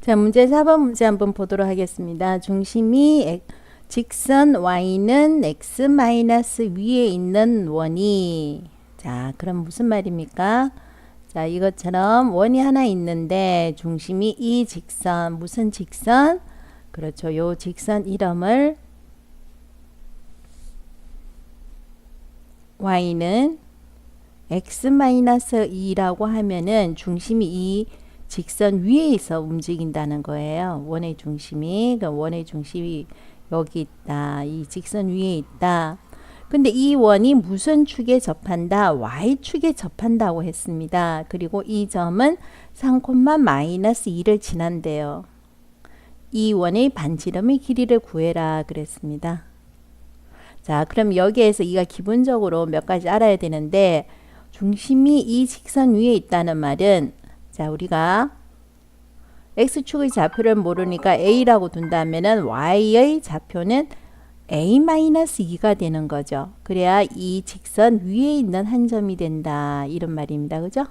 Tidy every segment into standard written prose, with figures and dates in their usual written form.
자, 문제 4번 문제 한번 보도록 하겠습니다. 중심이 직선 y는 x 마이너스 위에 있는 원이, 자, 그럼 무슨 말입니까? 자, 이것처럼 원이 하나 있는데 중심이 이 직선, 무슨 직선? 그렇죠. 요 직선 이름을 y는 x 마이너스 2라고 하면은 중심이 이 직선 위에 있어 움직인다는 거예요. 원의 중심이, 그러니까 원의 중심이 여기 있다. 이 직선 위에 있다. 근데 이 원이 무슨 축에 접한다? y축에 접한다고 했습니다. 그리고 이 점은 3,-2를 지난대요. 이 원의 반지름의 길이를 구해라 그랬습니다. 자, 그럼 여기에서 이가 기본적으로 몇 가지 알아야 되는데, 중심이 이 직선 위에 있다는 말은, 자, 우리가 x축의 좌표를 모르니까 a라고 둔다면은 y의 좌표는 a-2가 되는 거죠. 그래야 이 직선 위에 있는 한 점이 된다. 이런 말입니다. 그죠?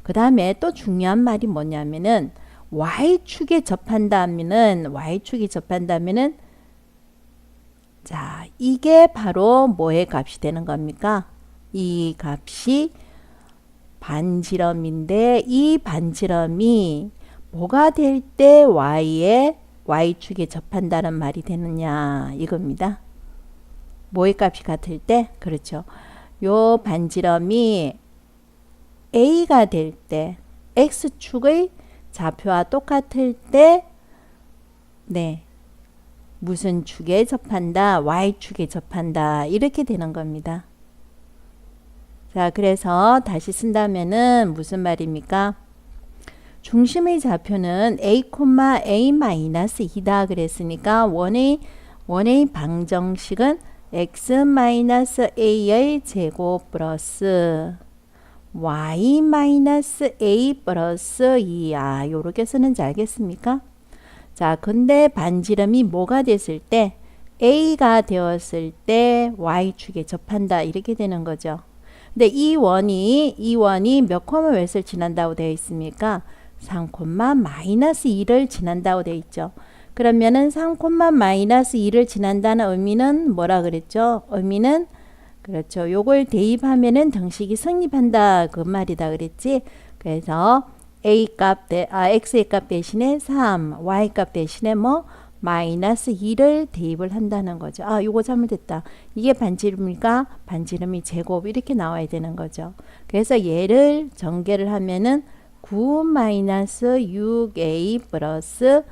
그 다음에 또 중요한 말이 뭐냐면은 y축에 접한다면은 자, 이게 바로 뭐의 값이 되는 겁니까? 이 값이 반지름인데 이 반지름이 뭐가 될 때 y축에 접한다는 말이 되느냐 이겁니다. 뭐의 값이 같을 때? 그렇죠. 요 반지름이 a가 될 때, x축의 좌표와 똑같을 때, 네, 무슨 축에 접한다? y축에 접한다. 이렇게 되는 겁니다. 자, 그래서 다시 쓴다면은 무슨 말입니까? 중심의 좌표는 a,a-2다 그랬으니까 원의 방정식은 x-a의 제곱 플러스 y-a 플러스 2야. 요렇게 쓰는지 알겠습니까? 자, 근데 반지름이 뭐가 됐을 때? a가 되었을 때 y축에 접한다. 이렇게 되는 거죠. 근데 이 원이 몇 콤마 몇을 지난다고 되어 있습니까? 3,-2를 지난다고 되어 있죠. 그러면은 3,-2를 지난다는 의미는 뭐라 그랬죠? 의미는 그렇죠. 요걸 대입하면은 등식이 성립한다 그 말이다 그랬지. 그래서 x의 값 대신에 3, y 값 대신에 뭐 마이너스 2를 대입을 한다는 거죠. 아, 요거 잘못됐다. 이게 반지름이니까 반지름이 제곱 이렇게 나와야 되는 거죠. 그래서 얘를 전개를 하면은 9-6a 플러스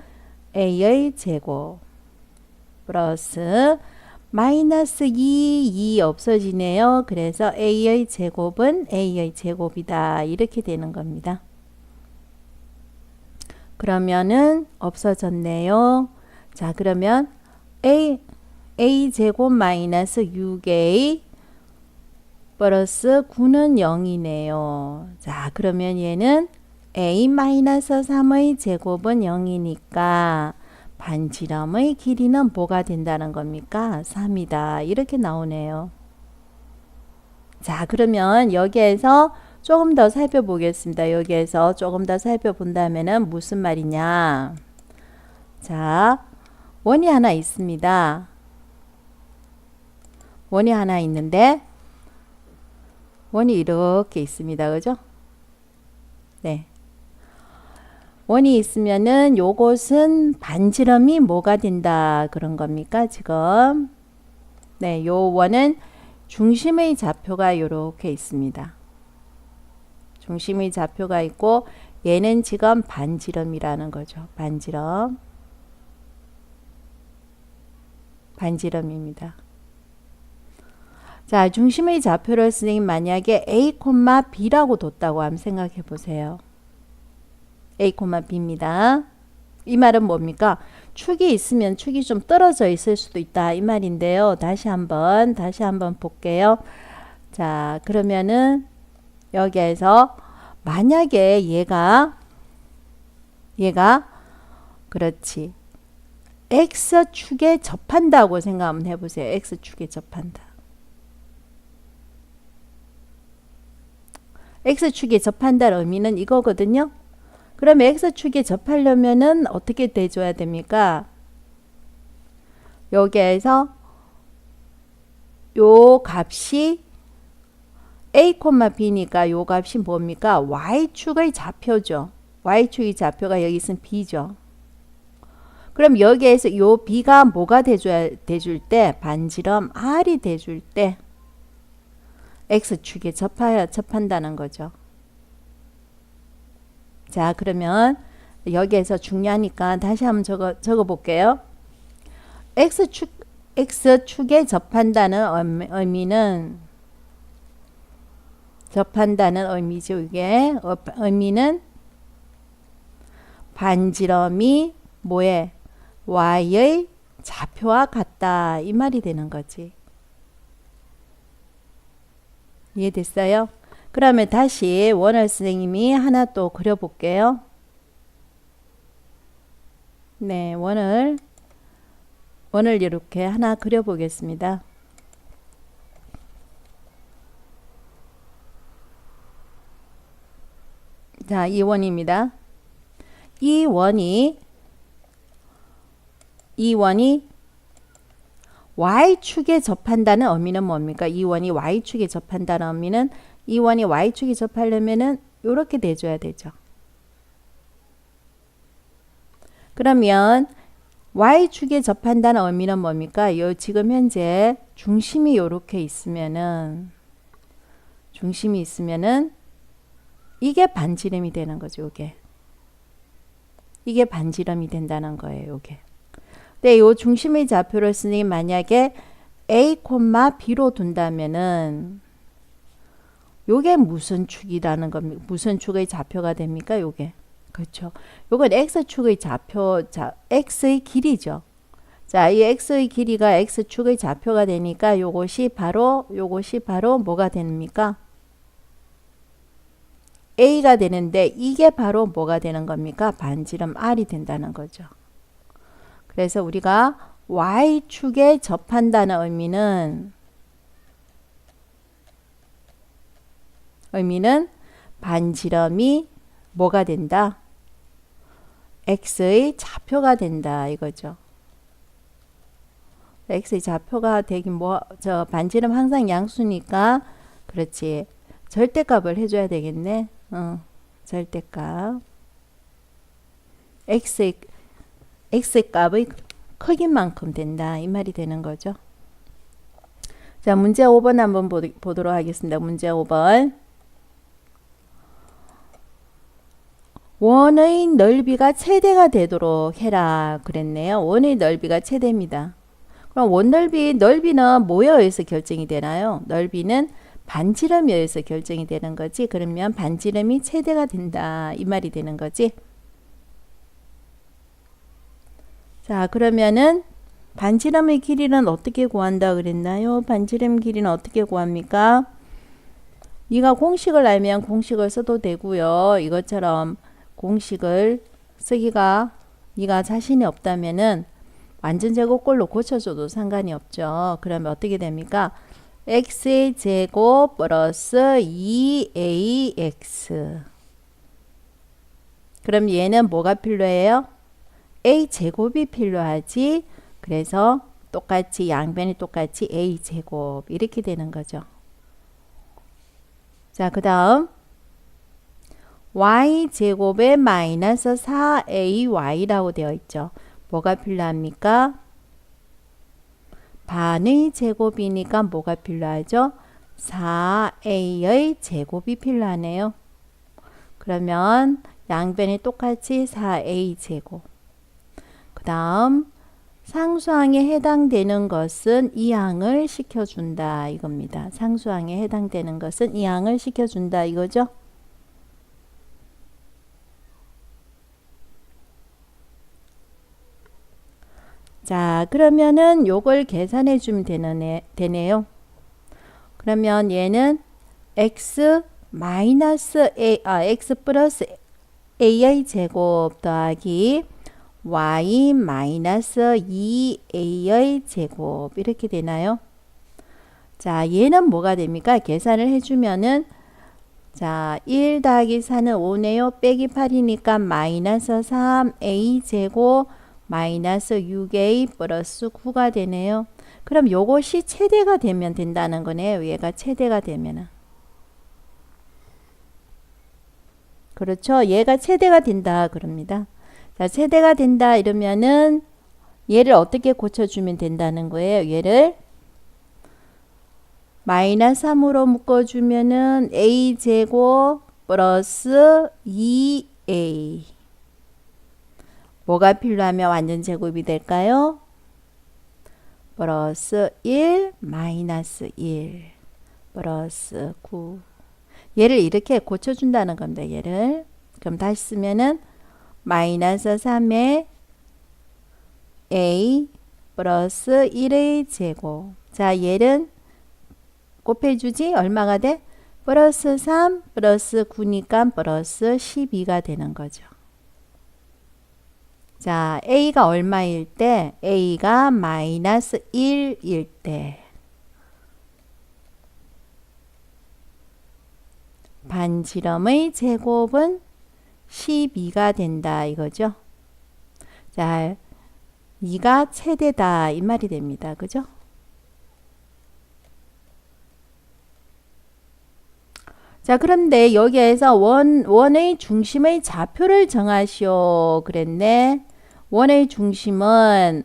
a의 제곱 플러스 마이너스 2 없어지네요. 그래서 a의 제곱은 a의 제곱이다. 이렇게 되는 겁니다. 그러면은 없어졌네요. 자, 그러면 a 제곱 마이너스 6a 플러스 9는 0이네요. 자, 그러면 얘는 a-3의 제곱은 0이니까 반지름의 길이는 뭐가 된다는 겁니까? 3이다. 이렇게 나오네요. 자, 그러면 여기에서 조금 더 살펴보겠습니다. 여기에서 조금 더 살펴본다면은 무슨 말이냐? 자, 원이 하나 있습니다. 원이 하나 있는데 원이 이렇게 있습니다. 그죠? 네. 원이 있으면은 요것은 반지름이 뭐가 된다 그런 겁니까? 지금. 네, 요 원은 중심의 좌표가 이렇게 있습니다. 중심의 좌표가 있고 얘는 지금 반지름이라는 거죠. 반지름입니다. 자, 중심의 좌표를 선생님 만약에 a, b라고 뒀다고 한번 생각해 보세요. a, b입니다. 이 말은 뭡니까? 축이 있으면 축이 좀 떨어져 있을 수도 있다 이 말인데요. 다시 한번 볼게요. 자, 그러면은 여기에서 만약에 얘가 그렇지 x축에 접한다고 생각 한번 해보세요. x축에 접한다. x축에 접한다는 의미는 이거거든요. 그럼 x축에 접하려면은 어떻게 돼줘야 됩니까? 여기에서 요 값이 a, b니까 요 값이 뭡니까? y축의 좌표죠. y축의 좌표가 여기 있으면 b죠. 그럼 여기에서 요 b가 뭐가 돼줄 때? 반지름 r이 돼줄 때 x축에 접한다는 거죠. 자, 그러면 여기에서 중요하니까 다시 한번 적어 볼게요. x축에 접한다는 의미죠. 이게 의미는 반지름이 뭐에? y의 좌표와 같다. 이 말이 되는 거지. 이해됐어요? 그러면 다시 원을 선생님이 하나 또 그려볼게요. 네, 원을 이렇게 하나 그려보겠습니다. 자, 이 원입니다. 이 원이 y축에 접한다는 의미는 뭡니까? 이 원이 y축에 접한다는 의미는 이 원이 y축에 접하려면은 이렇게 돼줘야 되죠. 그러면 y축에 접한다는 의미는 뭡니까? 요 지금 현재 중심이 이렇게 있으면은 이게 반지름이 되는 거죠. 이게 반지름이 된다는 거예요. 요게. 네, 요 중심의 좌표를 쓰니 만약에 a, b로 둔다면은 요게 무슨 축이라는 겁니까? 무슨 축의 좌표가 됩니까? 요게. 그렇죠. 요건 x축의 좌표, x의 길이죠. 자, 이 x의 길이가 x축의 좌표가 되니까 요것이 바로 뭐가 됩니까? a가 되는데 이게 바로 뭐가 되는 겁니까? 반지름 r이 된다는 거죠. 그래서 우리가 y축에 접한다는 의미는 반지름이 뭐가 된다? x의 좌표가 된다 이거죠. x의 좌표가 되긴 반지름 항상 양수니까 그렇지. 절대값을 해줘야 되겠네. 절대값. x의 값의 크기만큼 된다 이 말이 되는 거죠. 자, 문제 5번 한번 보도록 하겠습니다. 문제 5번. 원의 넓이가 최대가 되도록 해라 그랬네요. 원의 넓이가 최대입니다. 그럼 원 넓이는 뭐에 의해서 결정이 되나요? 넓이는 반지름에 의해서 결정이 되는 거지. 그러면 반지름이 최대가 된다 이 말이 되는 거지. 자, 그러면은 반지름의 길이는 어떻게 구한다 그랬나요? 반지름 길이는 어떻게 구합니까? 네가 공식을 알면 공식을 써도 되고요. 이것처럼 공식을 쓰기가 네가 자신이 없다면은 완전 제곱꼴로 고쳐줘도 상관이 없죠. 그러면 어떻게 됩니까? x의 제곱 플러스 2ax. 그럼 얘는 뭐가 필요해요? a 제곱이 필요하지. 그래서 똑같이 양변이 똑같이 a 제곱 이렇게 되는 거죠. 자, 그 다음 y 제곱에 마이너스 4ay라고 되어 있죠. 뭐가 필요합니까? 반의 제곱이니까 뭐가 필요하죠? 4a의 제곱이 필요하네요. 그러면 양변이 똑같이 4a 제곱. 그 다음 상수항에 해당되는 것은 이항을 시켜준다 이겁니다. 상수항에 해당되는 것은 이항을 시켜준다 이거죠. 자, 그러면은 요걸 계산해 주면 되네요. 그러면 얘는 x 플러스 a의 제곱 더하기 y 마이너스 2a의 제곱 이렇게 되나요? 자, 얘는 뭐가 됩니까? 계산을 해주면은 자, 1 더하기 4는 5네요. 빼기 8이니까 마이너스 3a 제곱 마이너스 6a 플러스 9가 되네요. 그럼 요것이 최대가 되면 된다는 거네요. 얘가 최대가 되면은. 그렇죠. 얘가 최대가 된다 그럽니다. 자, 최대가 된다 이러면은 얘를 어떻게 고쳐주면 된다는 거예요. 얘를 마이너스 3으로 묶어주면은 a제곱 플러스 2a 뭐가 필요하면 완전 제곱이 될까요? 플러스 1 마이너스 1 플러스 9 얘를 이렇게 고쳐준다는 겁니다. 얘를 그럼 다시 쓰면은 마이너스 3의 a 플러스 1의 제곱 자 얘는 곱해주지 얼마가 돼? 플러스 3 플러스 9니까 플러스 12가 되는 거죠. 자 a가 얼마일 때? a가 마이너스 1일 때 반지름의 제곱은 12가 된다 이거죠. 자 2가 최대다 이 말이 됩니다. 그죠? 자 그런데 여기에서 원의 중심의 좌표를 정하시오 그랬네. 원의 중심은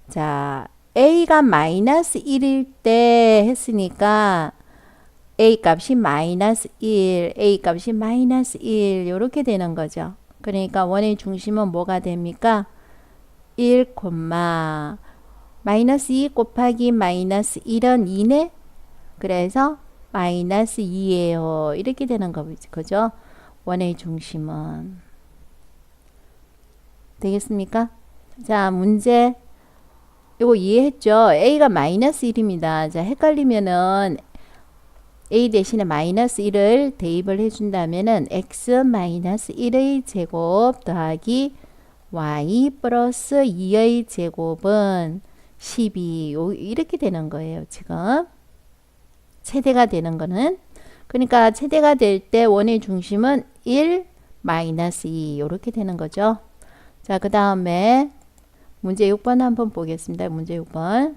자 a가 마이너스 1일 때 했으니까 a 값이 마이너스 1, a 값이 마이너스 1 이렇게 되는 거죠. 그러니까 원의 중심은 뭐가 됩니까? 1, 마이너스 2 곱하기 마이너스 1은 2네. 그래서 마이너스 2예요. 이렇게 되는 거죠. 원의 중심은. 되겠습니까? 자, 문제 이거 이해했죠? a가 마이너스 1입니다. 자, 헷갈리면은 a 대신에 마이너스 1을 대입을 해준다면은 x 마이너스 1의 제곱 더하기 y 플러스 2의 제곱은 12 이렇게 되는 거예요. 지금 최대가 되는 거는 그러니까 최대가 될 때 원의 중심은 1 마이너스 2 이렇게 되는 거죠. 자, 그 다음에 문제 6번 한번 보겠습니다. 문제 6번.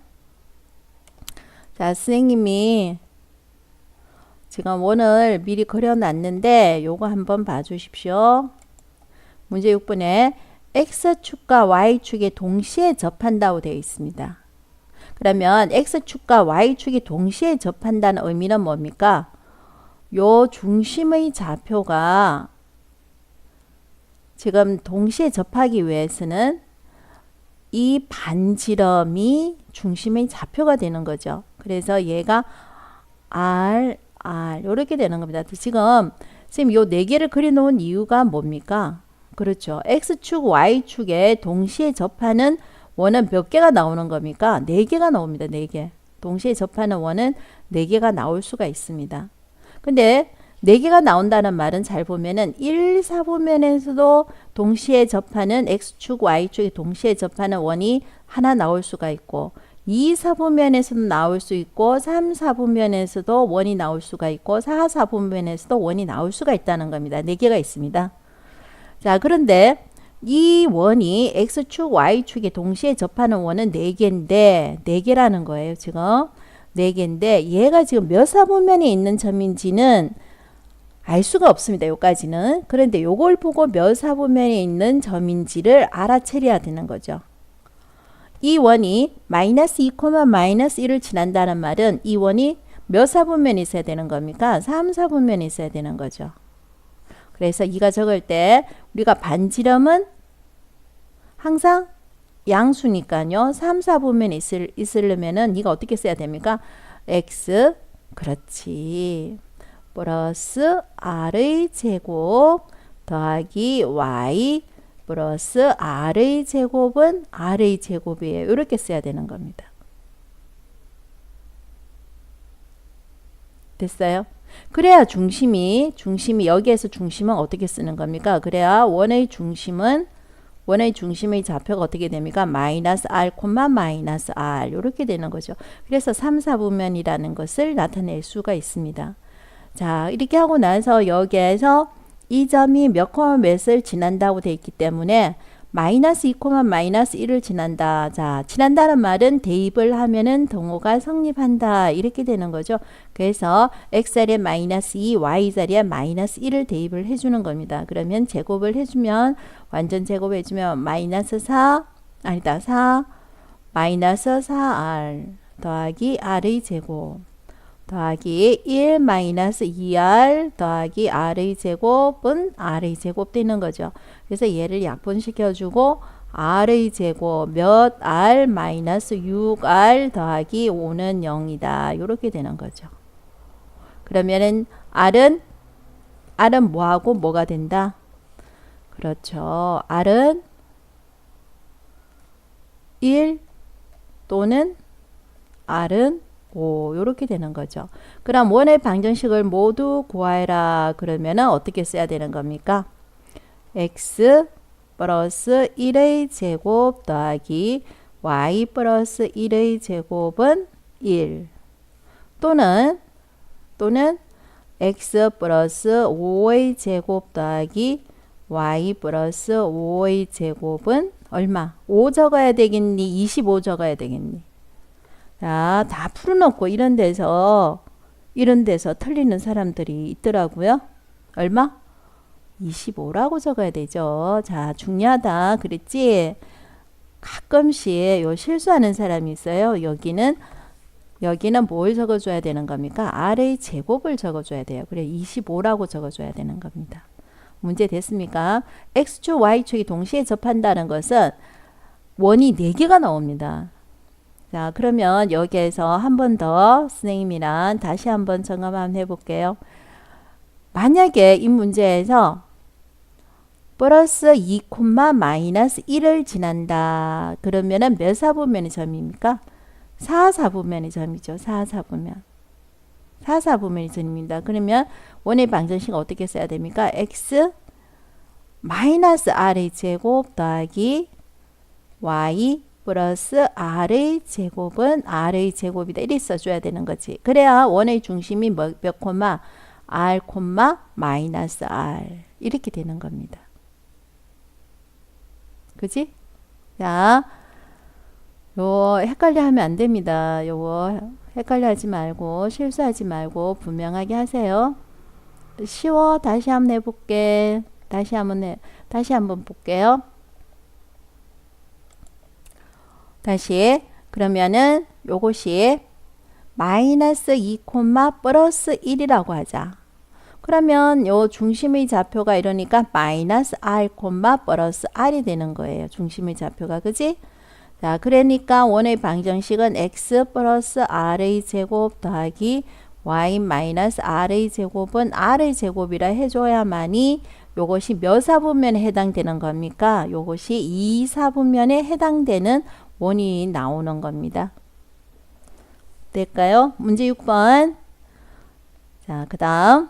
자, 선생님이 지금 원을 미리 그려놨는데 요거 한번 봐주십시오. 문제 6번에 x축과 y축이 동시에 접한다고 되어 있습니다. 그러면 x축과 y축이 동시에 접한다는 의미는 뭡니까? 요 중심의 좌표가 지금 동시에 접하기 위해서는 이 반지름이 중심의 좌표가 되는 거죠. 그래서 얘가 r 이렇게 되는 겁니다. 지금 선생님 요 네 개를 그려놓은 이유가 뭡니까? 그렇죠. x축, y축에 동시에 접하는 원은 몇 개가 나오는 겁니까? 4개가 나옵니다. 4개. 동시에 접하는 원은 4개가 나올 수가 있습니다. 근데 4개가 나온다는 말은 잘 보면은 1, 4분면에서도 동시에 접하는 x축, y축이 동시에 접하는 원이 하나 나올 수가 있고 2, 4분면에서도 나올 수 있고 3, 4분면에서도 원이 나올 수가 있고 4, 4분면에서도 원이 나올 수가 있다는 겁니다. 4개가 있습니다. 자, 그런데 이 원이 x축, y축에 동시에 접하는 원은 4개인데 4개라는 거예요. 지금 4개인데 얘가 지금 몇 사분면에 있는 점인지는 알 수가 없습니다. 요까지는. 그런데 요걸 보고 몇 사분면에 있는 점인지를 알아채려야 되는 거죠. 이 원이 마이너스 2, 마이너스 1을 지난다는 말은 이 원이 몇 사분면에 있어야 되는 겁니까? 3, 4분면에 있어야 되는 거죠. 그래서 이가 적을 때 우리가 반지름은 항상 양수니까요. 3, 4분면에 있으려면은 이가 어떻게 써야 됩니까? x 그렇지. 플러스 r의 제곱 더하기 y 플러스 r의 제곱은 r의 제곱이에요. 이렇게 써야 되는 겁니다. 됐어요? 그래야 중심이 여기에서 중심은 어떻게 쓰는 겁니까? 그래야 원의 중심의 좌표가 어떻게 됩니까? 마이너스 r, 마이너스 r 이렇게 되는 거죠. 그래서 3, 4분면이라는 것을 나타낼 수가 있습니다. 자, 이렇게 하고 나서 여기에서 이 점이 몇 콤마 몇을 지난다고 되어 있기 때문에 마이너스 2 콤마 마이너스 1을 지난다. 자, 지난다는 말은 대입을 하면은 동호가 성립한다. 이렇게 되는 거죠. 그래서 x자리에 마이너스 2, y자리에 마이너스 1을 대입을 해주는 겁니다. 그러면 제곱을 해주면 완전 제곱해주면 마이너스 4, 아니다 4, 마이너스 4r 더하기 r의 제곱 더하기 1 마이너스 2r 더하기 r의 제곱은 r의 제곱 되는 거죠. 그래서 얘를 약분시켜주고 r의 제곱 몇 r 마이너스 6r 더하기 5는 0이다. 이렇게 되는 거죠. 그러면은 r은 뭐하고 뭐가 된다? 그렇죠. r은 1 또는 r은 5 이렇게 되는 거죠. 그럼 원의 방정식을 모두 구하라 그러면은 어떻게 써야 되는 겁니까? x 플러스 1의 제곱 더하기 y 플러스 1의 제곱은 1 또는 x 플러스 5의 제곱 더하기 y 플러스 5의 제곱은 얼마? 5 적어야 되겠니? 25 적어야 되겠니? 자, 다 풀어놓고 이런 데서 틀리는 사람들이 있더라고요. 얼마? 25라고 적어야 되죠. 자, 중요하다 그랬지? 가끔씩 요 실수하는 사람이 있어요. 여기는 뭘 적어줘야 되는 겁니까? r의 제곱을 적어줘야 돼요. 그래 25라고 적어줘야 되는 겁니다. 문제 됐습니까? x축, y축이 동시에 접한다는 것은 원이 4개가 나옵니다. 자, 그러면 여기에서 한 번 더 선생님이랑 다시 한번 점검 한번 해볼게요. 만약에 이 문제에서 플러스 2, 마이너스 1을 지난다. 그러면은 몇 사분면의 점입니까? 4사분면의 점이죠. 4사분면. 4사분면의 점입니다. 그러면 원의 방정식 어떻게 써야 됩니까? x 마이너스 r의 제곱 더하기 y 플러스 r의 제곱은 r의 제곱이다. 이렇게 써줘야 되는 거지. 그래야 원의 중심이 몇 콤마? r 콤마 마이너스 r 이렇게 되는 겁니다. 그지? 자, 요 헷갈려 하면 안 됩니다. 요거 헷갈려 하지 말고 실수하지 말고 분명하게 하세요. 쉬워. 다시 한번 해볼게. 다시 한번 볼게요. 다시 그러면은 요것이 마이너스 2, 플러스 1이라고 하자. 그러면 요 중심의 좌표가 이러니까 마이너스 r, 플러스 r이 되는 거예요. 중심의 좌표가. 그지? 자, 그러니까 원의 방정식은 x 플러스 r의 제곱 더하기 y 마이너스 r의 제곱은 r의 제곱이라 해줘야만이 요것이 몇 사분면에 해당되는 겁니까? 요것이 2사분면에 해당되는 원이 나오는 겁니다. 될까요? 문제 6번. 자, 그 다음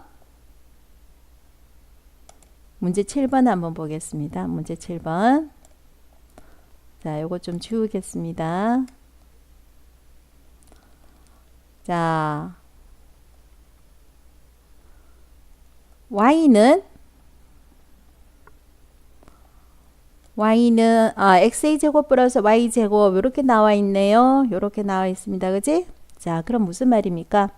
문제 7번 한번 보겠습니다. 문제 7번. 자, 요거 좀 지우겠습니다. 자, y는 x의 제곱 플러스 y 제곱 이렇게 나와 있네요. 이렇게 나와 있습니다. 그지? 자, 그럼 무슨 말입니까?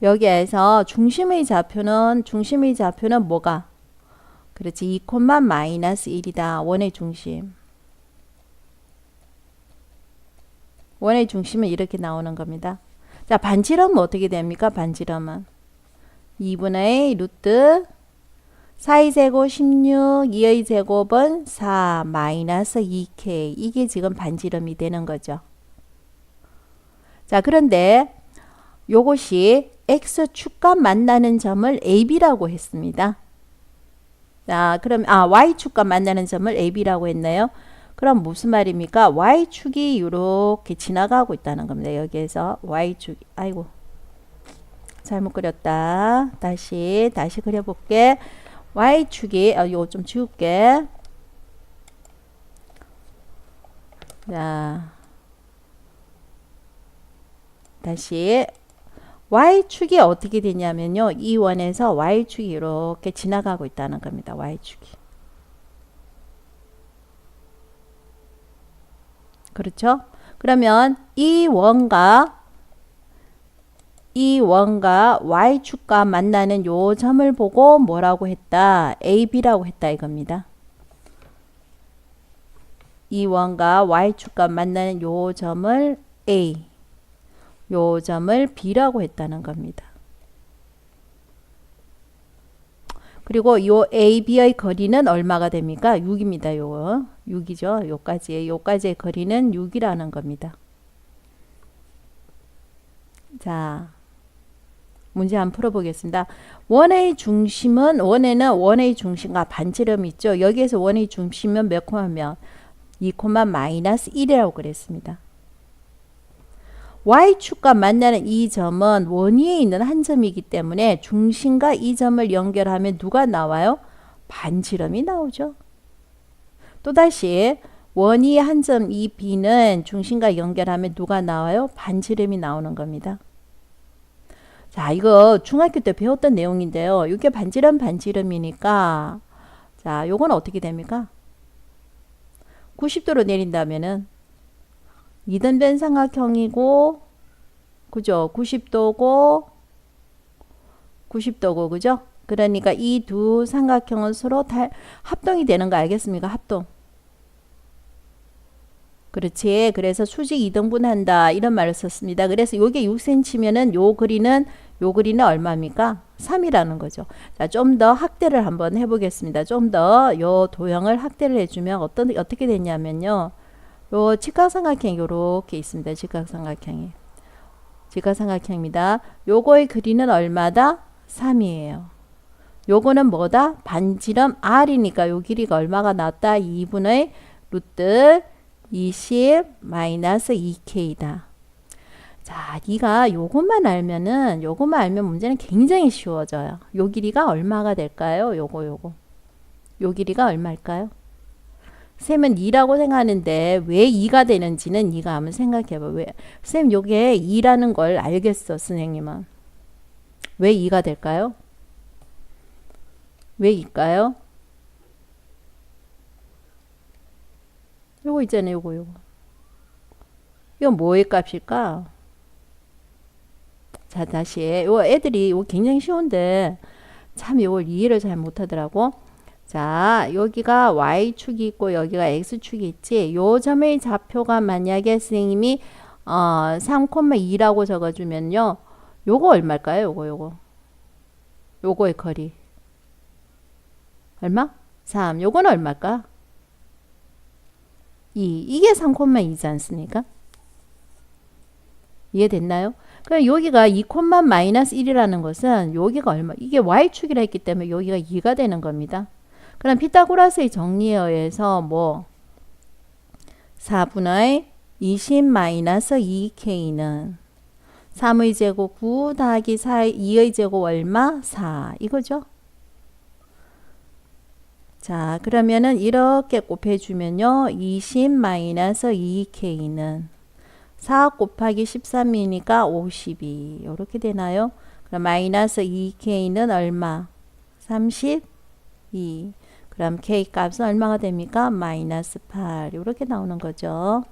여기에서 중심의 좌표는 뭐가? 그렇지. 2, 마이너스 1이다. 원의 중심. 원의 중심은 이렇게 나오는 겁니다. 자, 반지름은 어떻게 됩니까? 반지름은 2분의 루트 4의 제곱 16, 2의 제곱은 4, 마이너스 2k. 이게 지금 반지름이 되는 거죠. 자, 그런데 요것이 x축과 만나는 점을 AB라고 했습니다. 자, 그럼 y축과 만나는 점을 AB라고 했나요? 그럼 무슨 말입니까? y축이 이렇게 지나가고 있다는 겁니다. 여기에서 y축, 아이고 잘못 그렸다. 다시 그려볼게. y축이 이거 좀 지울게. 자, 다시 y축이 어떻게 되냐면요. 이 원에서 y축이 이렇게 지나가고 있다는 겁니다. y축이. 그렇죠? 그러면 이 원과 y축과 만나는 요 점을 보고 뭐라고 했다? AB라고 했다 이겁니다. 이 원과 y축과 만나는 요 점을 A, 요 점을 B라고 했다는 겁니다. 그리고 요 AB의 거리는 얼마가 됩니까? 6입니다. 요 6이죠. 요까지의 거리는 6이라는 겁니다. 자, 문제 한번 풀어보겠습니다. 원의 중심은 원의 중심과 반지름이 있죠. 여기에서 원의 중심은 몇 콤마면 2, 마이너스 1이라고 그랬습니다. y축과 만나는 이 점은 원 위에 있는 한 점이기 때문에 중심과 이 점을 연결하면 누가 나와요? 반지름이 나오죠. 또다시 원 위에 한 점 이 B는 중심과 연결하면 누가 나와요? 반지름이 나오는 겁니다. 자, 이거 중학교 때 배웠던 내용인데요. 이게 반지름이니까 자, 요건 어떻게 됩니까? 90도로 내린다면은 2등변 삼각형이고 그죠? 90도고 그죠? 그러니까 이 두 삼각형은 서로 합동이 되는 거 알겠습니까? 합동. 그렇지. 그래서 수직 2등분 한다 이런 말을 썼습니다. 그래서 요게 6cm면은 요 거리는 얼마입니까? 3이라는 거죠. 자, 좀 더 확대를 한번 해보겠습니다. 좀 더 요 도형을 확대를 해주면 어떻게 되냐면요. 요 직각삼각형이 요렇게 있습니다. 직각삼각형입니다. 요거의 거리는 얼마다? 3이에요. 요거는 뭐다? 반지름 R이니까 요 길이가 얼마가 나왔다? 2분의 루트 20 마이너스 2K다. 자, 네가 요것만 알면 문제는 굉장히 쉬워져요. 요 길이가 얼마가 될까요? 요거. 요 길이가 얼마일까요? 쌤은 2라고 생각하는데 왜 2가 되는지는 네가 한번 생각해봐. 왜? 쌤 요게 2라는 걸 알겠어, 선생님은. 왜 2가 될까요? 왜 2일까요? 요거 있잖아요, 요거. 이건 뭐의 값일까? 자, 다시. 요 애들이 요 굉장히 쉬운데 참 요걸 이해를 잘 못하더라고. 자, 여기가 y축이 있고 여기가 x축이 있지. 요 점의 좌표가 만약에 선생님이 3,2라고 적어주면요. 요거 얼마일까요? 요거의 거리. 얼마? 3. 요거는 얼마일까? 2. 이게 3,2지 않습니까? 이해됐나요? 그럼 여기가 2, 마이너스 1이라는 것은 여기가 얼마? 이게 y축이라 했기 때문에 여기가 2가 되는 겁니다. 그럼 피타고라스의 정리에 의해서 뭐 4분의 20 마이너스 2K는 3의 제곱 9 더하기 2의 제곱 얼마? 4 이거죠. 자, 그러면은 이렇게 곱해주면요. 20 마이너스 2K는 4 곱하기 13이니까 52 이렇게 되나요? 그럼 마이너스 2K는 얼마? 32. 그럼 K 값은 얼마가 됩니까? 마이너스 8 이렇게 나오는 거죠.